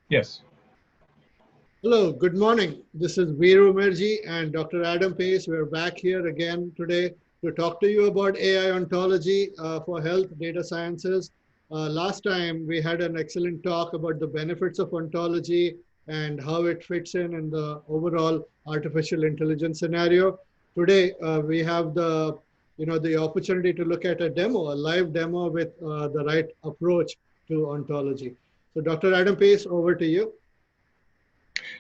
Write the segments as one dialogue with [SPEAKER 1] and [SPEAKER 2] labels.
[SPEAKER 1] Yes.
[SPEAKER 2] Hello, good morning. This is Veeru Merji and Dr. Adam Pease. We're back here again today to talk to you about AI ontology for health data sciences. Last time we had an excellent talk about the benefits of ontology and how it fits in the overall artificial intelligence scenario. Today we have the opportunity to look at a demo, a live demo with the right approach to ontology. So Dr. Adam Pease, over to you.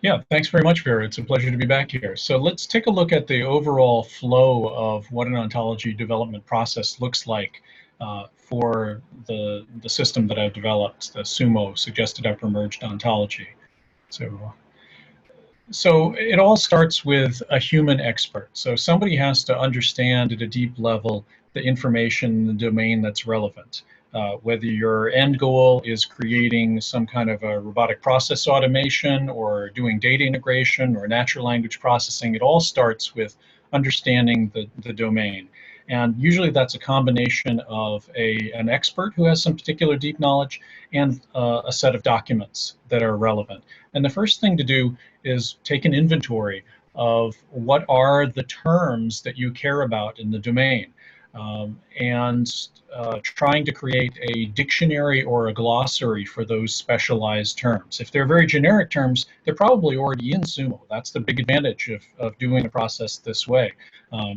[SPEAKER 1] Yeah, thanks very much, Vera. It's a pleasure to be back here. So let's take a look at the overall flow of what an ontology development process looks like for the system that I've developed, the SUMO, Suggested Upper Merged Ontology. So it all starts with a human expert. So somebody has to understand at a deep level the information, the domain that's relevant. Whether your end goal is creating some kind of a robotic process automation or doing data integration or natural language processing, it all starts with understanding the domain. And usually that's a combination of an expert who has some particular deep knowledge and a set of documents that are relevant. And the first thing to do is take an inventory of what are the terms that you care about in the domain, and trying to create a dictionary or a glossary for those specialized terms. If they're very generic terms, they're probably already in SUMO. That's the big advantage of doing a process this way.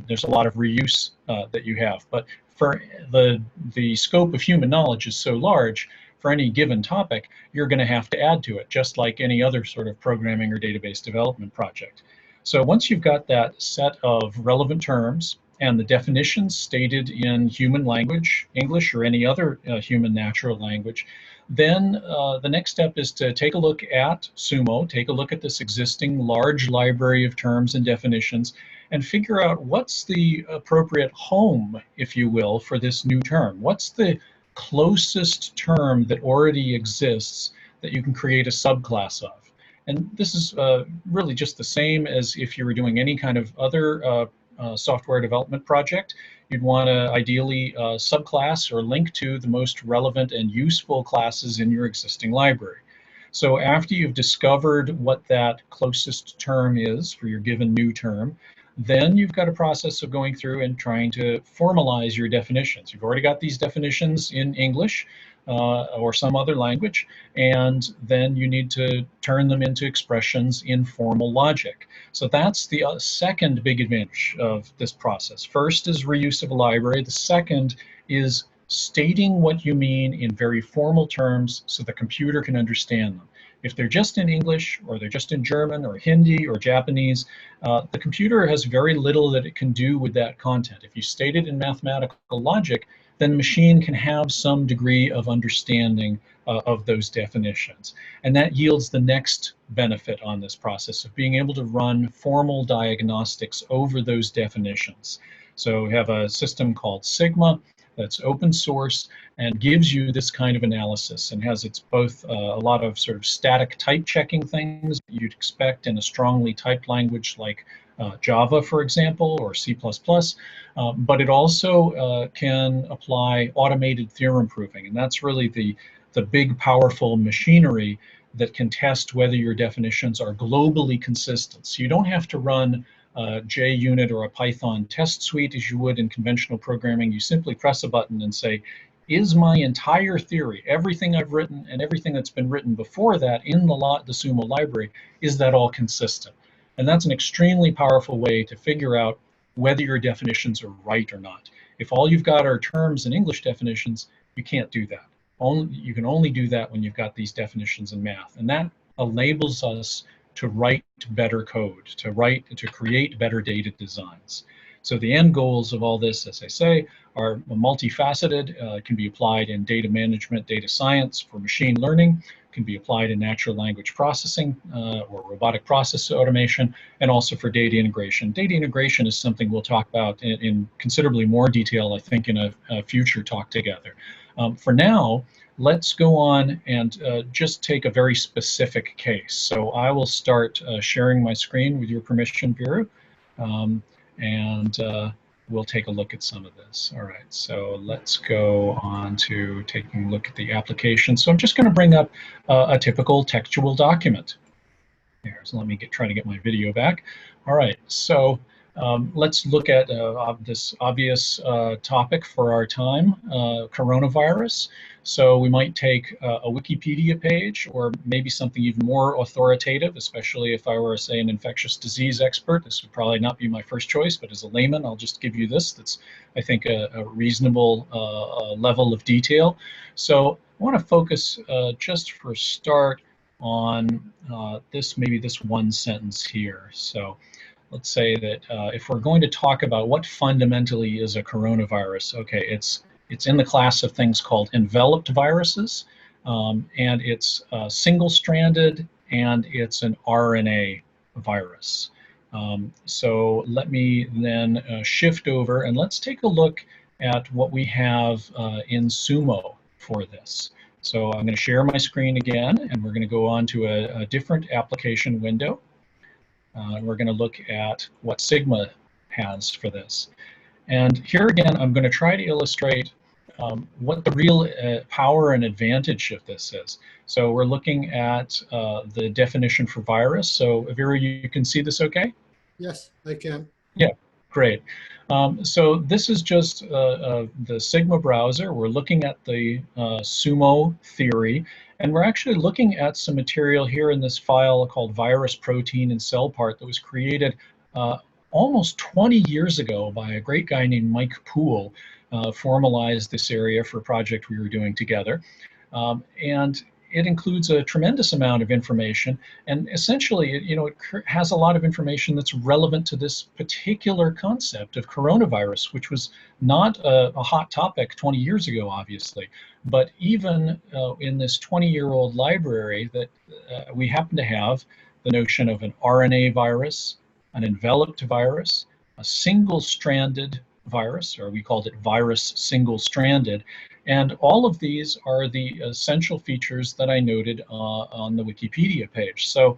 [SPEAKER 1] There's a lot of reuse that you have, but for the scope of human knowledge is so large, for any given topic, you're going to have to add to it, just like any other sort of programming or database development project. So once you've got that set of relevant terms and the definitions stated in human language, English or any other human natural language, then the next step is to take a look at SUMO, take a look at this existing large library of terms and definitions, and figure out what's the appropriate home, if you will, for this new term. What's the closest term that already exists that you can create a subclass of. And this is really just the same as if you were doing any kind of other software development project. You'd want to ideally subclass or link to the most relevant and useful classes in your existing library. So after you've discovered what that closest term is for your given new term, then you've got a process of going through and trying to formalize your definitions. You've already got these definitions in English or some other language, and then you need to turn them into expressions in formal logic. So that's the second big advantage of this process. First is reuse of a library. The second is stating what you mean in very formal terms so the computer can understand them. If they're just in English, or they're just in German, or Hindi, or Japanese, the computer has very little that it can do with that content. If you state it in mathematical logic, then the machine can have some degree of understanding of those definitions. And that yields the next benefit on this process of being able to run formal diagnostics over those definitions. So we have a system called Sigma that's open source and gives you this kind of analysis, and has its both a lot of sort of static type checking things you'd expect in a strongly typed language like Java, for example, or C++, but it also can apply automated theorem proving, and that's really the big powerful machinery that can test whether your definitions are globally consistent. So you don't have to run a JUnit or a Python test suite as you would in conventional programming. You simply press a button and say, is my entire theory, everything I've written and everything that's been written before that in the SUMO library, is that all consistent? And that's an extremely powerful way to figure out whether your definitions are right or not. If all you've got are terms and English definitions, you can't do that. You can only do that when you've got these definitions in math. And that enables us to write better code, to create better data designs. So the end goals of all this, as I say, are multifaceted, can be applied in data management, data science, for machine learning, can be applied in natural language processing or robotic process automation, and also for data integration. Data integration is something we'll talk about in considerably more detail, I think, in a future talk together. For now, let's go on and just take a very specific case. So I will start sharing my screen with your permission, Viru. we'll take a look at some of this. All right, so let's go on to taking a look at the application. So I'm just going to bring up a typical textual document. Here, so let me try to get my video back. All right, so let's look at this obvious topic for our time, coronavirus. So we might take a Wikipedia page, or maybe something even more authoritative, especially if I were, say, an infectious disease expert. This would probably not be my first choice, but as a layman, I'll just give you this. That's, I think, a reasonable level of detail. So I want to focus just for start on maybe this one sentence here. So let's say that if we're going to talk about what fundamentally is a coronavirus, okay, it's in the class of things called enveloped viruses, and it's single-stranded, and it's an RNA virus. So let me then shift over, and let's take a look at what we have in SUMO for this. So I'm going to share my screen again, and we're going to go on to a different application window. We're going to look at what Sigma has for this. And here again, I'm going to try to illustrate what the real power and advantage of this is. So we're looking at the definition for virus. So Vera, you can see this okay?
[SPEAKER 2] Yes, I can.
[SPEAKER 1] Yeah, great. So this is just the Sigma browser. We're looking at the SUMO theory, and we're actually looking at some material here in this file called virus, protein, and cell part that was created almost 20 years ago by a great guy named Mike Poole. Formalized this area for a project we were doing together. And it includes a tremendous amount of information, and essentially, it has a lot of information that's relevant to this particular concept of coronavirus, which was not a hot topic 20 years ago, obviously, but even in this 20-year-old library that we happen to have the notion of an RNA virus, an enveloped virus, a single-stranded virus, or we called it virus single-stranded. And all of these are the essential features that I noted on the Wikipedia page. So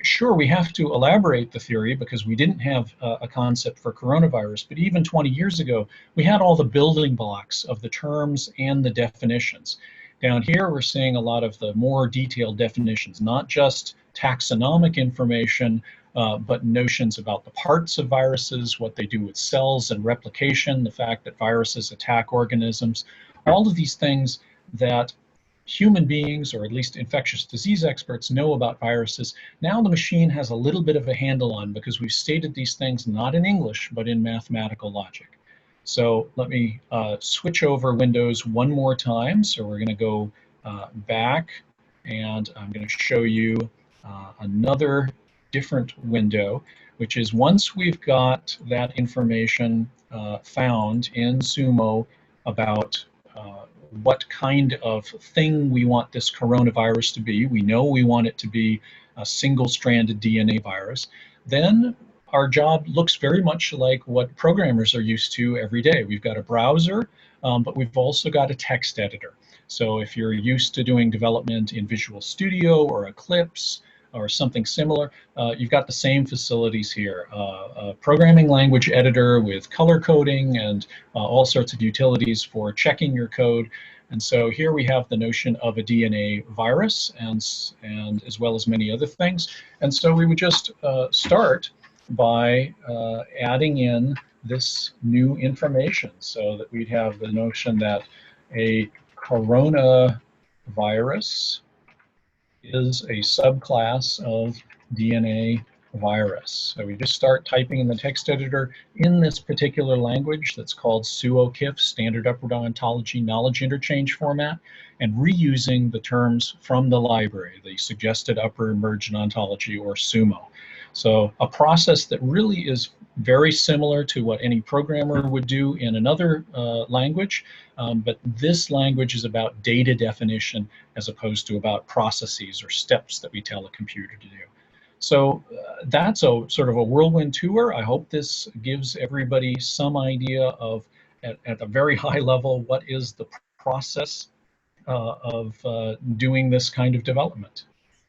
[SPEAKER 1] sure, we have to elaborate the theory because we didn't have a concept for coronavirus, but even 20 years ago, we had all the building blocks of the terms and the definitions. Down here, we're seeing a lot of the more detailed definitions, not just taxonomic information, but notions about the parts of viruses, what they do with cells and replication, the fact that viruses attack organisms, all of these things that human beings, or at least infectious disease experts, know about viruses. Now the machine has a little bit of a handle on because we've stated these things not in English, but in mathematical logic. So let me switch over windows one more time. So we're going to go back, and I'm going to show you another different window, which is once we've got that information found in SUMO about what kind of thing we want this coronavirus to be. We know we want it to be a single-stranded DNA virus. Then our job looks very much like what programmers are used to every day. We've got a browser, but we've also got a text editor. So if you're used to doing development in Visual Studio or Eclipse or something similar, you've got the same facilities here. A programming language editor with color coding and all sorts of utilities for checking your code. And so here we have the notion of a DNA virus, and as well as many other things. And so we would just start by adding in this new information, so that we'd have the notion that a coronavirus is a subclass of DNA virus. So we just start typing in the text editor in this particular language that's called SUOKIF, Standard Upward Ontology Knowledge Interchange Format, and reusing the terms from the library, the Suggested Upper Emergent Ontology, or SUMO. So a process that really is very similar to what any programmer would do in another language, but this language is about data definition as opposed to about processes or steps that we tell a computer to do. So that's a sort of a whirlwind tour. I hope this gives everybody some idea of, at a very high level, what is the process of doing this kind of development.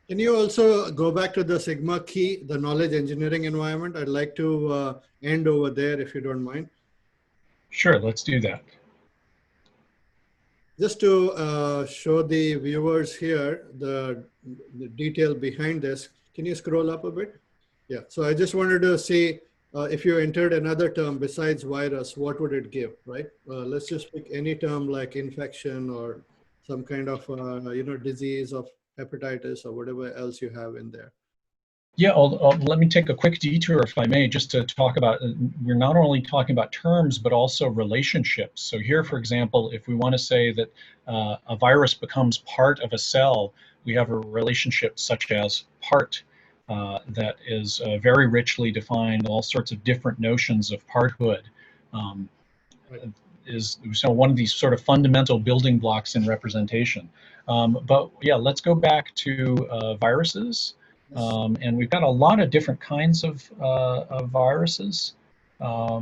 [SPEAKER 2] Can you also go back to the Sigma key, the knowledge engineering environment? I'd like to end over there if you don't mind.
[SPEAKER 1] Sure, let's do that.
[SPEAKER 2] Just to show the viewers here the detail behind this, can you scroll up a bit? Yeah, so I just wanted to see if you entered another term besides virus, what would it give, right? Let's just pick any term like infection or some kind of disease of hepatitis or whatever else you have in there.
[SPEAKER 1] Yeah, let me take a quick detour, if I may, just to talk about, we're not only talking about terms, but also relationships. So here, for example, if we want to say that a virus becomes part of a cell, we have a relationship such as part that is very richly defined, all sorts of different notions of parthood.
[SPEAKER 2] Right.
[SPEAKER 1] Is so one of these sort of fundamental building blocks in representation. But yeah, let's go back to viruses.
[SPEAKER 2] Yes.
[SPEAKER 1] And we've got a lot of different kinds of viruses.
[SPEAKER 2] I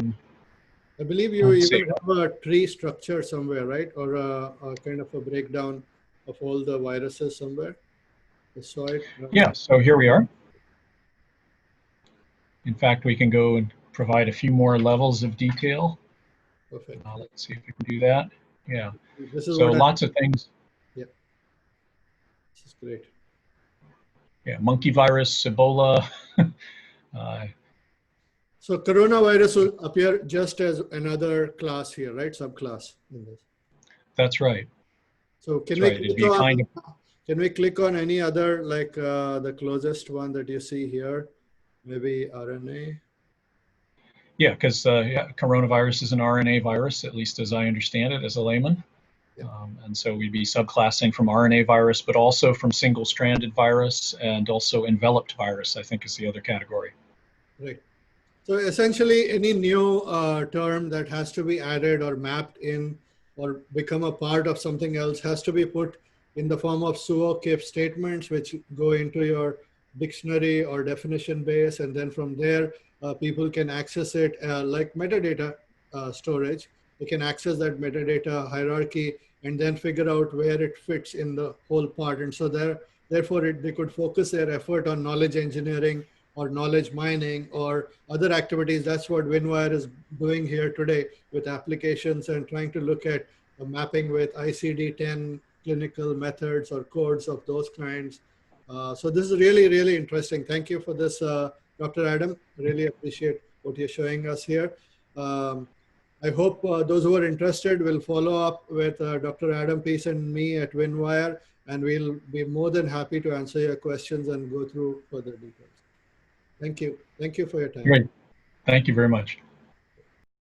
[SPEAKER 2] believe you
[SPEAKER 1] Let's see.
[SPEAKER 2] even have a tree structure somewhere, right? Or a kind of a breakdown of all the viruses somewhere. I saw it.
[SPEAKER 1] Yeah, so here we are. In fact, we can go and provide a few more levels of detail.
[SPEAKER 2] Perfect.
[SPEAKER 1] Let's see if we can do that. Yeah,
[SPEAKER 2] This is
[SPEAKER 1] so
[SPEAKER 2] what
[SPEAKER 1] lots of things.
[SPEAKER 2] yeah, this is great.
[SPEAKER 1] Yeah, monkey virus, Ebola. uh,
[SPEAKER 2] So coronavirus will appear just as another class here, right? Subclass in this.
[SPEAKER 1] that's right.
[SPEAKER 2] So
[SPEAKER 1] That's right. It'd be kind of.
[SPEAKER 2] can we click on any other, like the closest one that you see here? Maybe RNA.
[SPEAKER 1] Yeah, because coronavirus is an RNA virus, at least as I understand it as a layman.
[SPEAKER 2] Yeah.
[SPEAKER 1] And so we'd be subclassing from RNA virus, but also from single-stranded virus and also enveloped virus, I think is the other category.
[SPEAKER 2] Right. So essentially, any new term that has to be added or mapped in or become a part of something else has to be put in the form of sudo-kif statements, which go into your dictionary or definition base. And then from there, people can access it like metadata storage. They can access that metadata hierarchy and then figure out where it fits in the whole part. And so therefore, they could focus their effort on knowledge engineering or knowledge mining or other activities. That's what WinWire is doing here today with applications and trying to look at mapping with ICD-10 clinical methods or codes of those kinds. So this is really, really interesting. Thank you for this, Dr. Adam. Really appreciate what you're showing us here. I hope those who are interested will follow up with Dr. Adam Pease and me at WinWire, and we'll be more than happy to answer your questions and go through further details. Thank you. Thank you for your time.
[SPEAKER 1] Great. Thank you very much.